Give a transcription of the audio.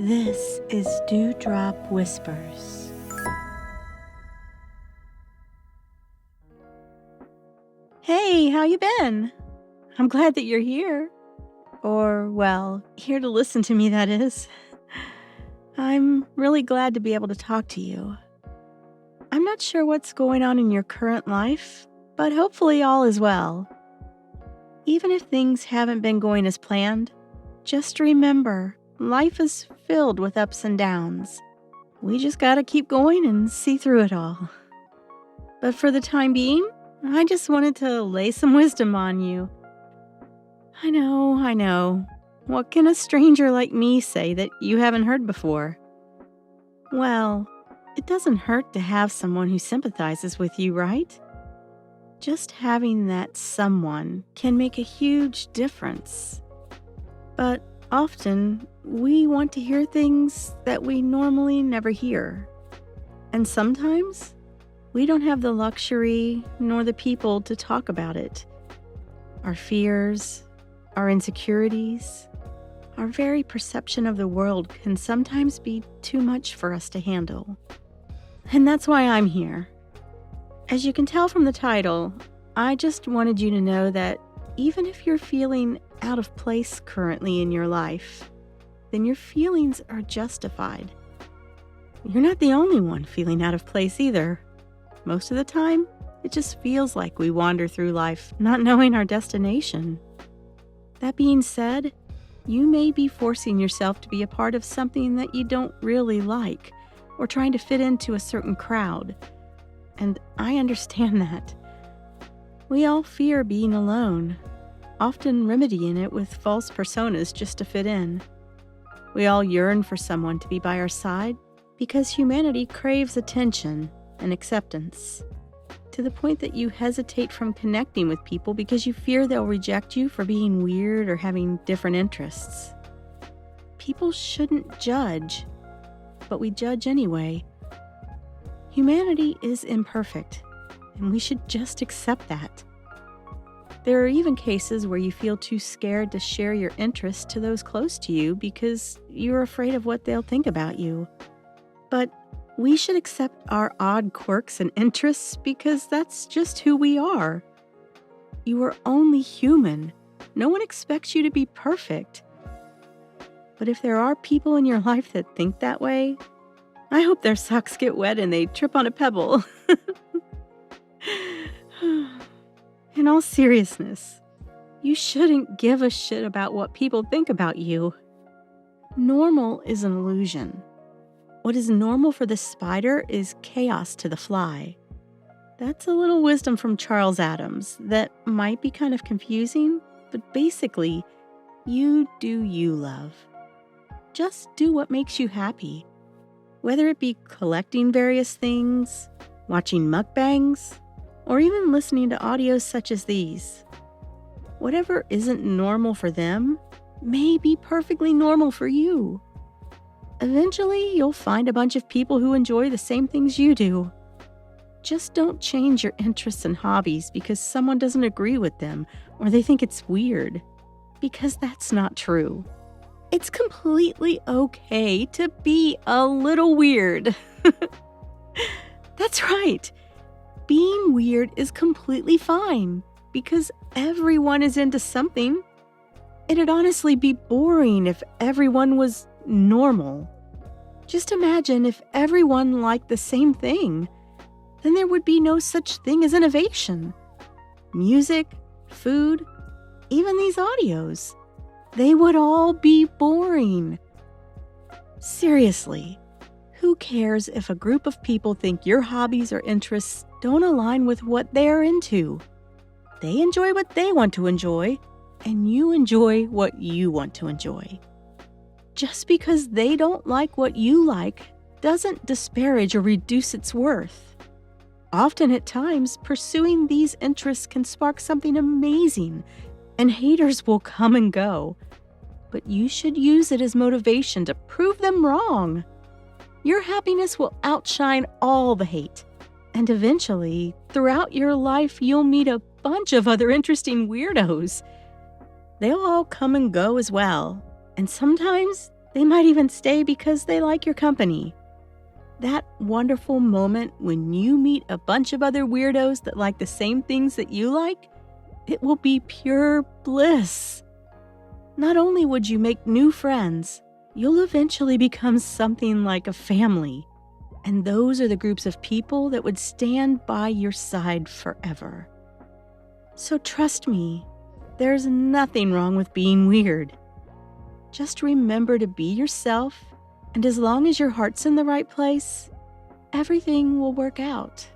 This is Dewdrop Whispers. Hey, how you been? I'm glad that you're here. Or, well, here to listen to me, that is. I'm really glad to be able to talk to you. I'm not sure what's going on in your current life, but hopefully all is well. Even if things haven't been going as planned, just remember, life is filled with ups and downs. We just gotta keep going and see through it all. But for the time being, I just wanted to lay some wisdom on you. I know. What can a stranger like me say that you haven't heard before? Well, it doesn't hurt to have someone who sympathizes with you, right? Just having that someone can make a huge difference. But often, we want to hear things that we normally never hear. And sometimes, we don't have the luxury nor the people to talk about it. Our fears, our insecurities, our very perception of the world can sometimes be too much for us to handle. And that's why I'm here. As you can tell from the title, I just wanted you to know that even if you're feeling out of place currently in your life, then your feelings are justified. You're not the only one feeling out of place either. Most of the time, it just feels like we wander through life not knowing our destination. That being said, you may be forcing yourself to be a part of something that you don't really like, or trying to fit into a certain crowd. And I understand that. We all fear being alone, often remedying it with false personas just to fit in. We all yearn for someone to be by our side because humanity craves attention and acceptance, to the point that you hesitate from connecting with people because you fear they'll reject you for being weird or having different interests. People shouldn't judge, but we judge anyway. Humanity is imperfect, and we should just accept that. There are even cases where you feel too scared to share your interests to those close to you because you're afraid of what they'll think about you. But we should accept our odd quirks and interests because that's just who we are. You are only human. No one expects you to be perfect. But if there are people in your life that think that way, I hope their socks get wet and they trip on a pebble. In all seriousness, you shouldn't give a shit about what people think about you. Normal is an illusion. What is normal for the spider is chaos to the fly. That's a little wisdom from Charles Adams that might be kind of confusing, but basically, you do you, love. Just do what makes you happy. Whether it be collecting various things, watching mukbangs, or even listening to audios such as these. Whatever isn't normal for them may be perfectly normal for you. Eventually, you'll find a bunch of people who enjoy the same things you do. Just don't change your interests and hobbies because someone doesn't agree with them or they think it's weird, because that's not true. It's completely okay to be a little weird. That's right. Being weird is completely fine because everyone is into something. It'd honestly be boring if everyone was normal. Just imagine if everyone liked the same thing. Then there would be no such thing as innovation. Music, food, even these audios. They would all be boring. Seriously, who cares if a group of people think your hobbies or interests don't align with what they're into? They enjoy what they want to enjoy, and you enjoy what you want to enjoy. Just because they don't like what you like doesn't disparage or reduce its worth. Often at times, pursuing these interests can spark something amazing, and haters will come and go. But you should use it as motivation to prove them wrong. Your happiness will outshine all the hate. And eventually, throughout your life, you'll meet a bunch of other interesting weirdos. They'll all come and go as well. And sometimes They might even stay because they like your company. That wonderful moment when you meet a bunch of other weirdos that like the same things that you like, it will be pure bliss. Not only would you make new friends, you'll eventually become something like a family. And those are the groups of people that would stand by your side forever. So trust me, there's nothing wrong with being weird. Just remember to be yourself, and as long as your heart's in the right place, everything will work out.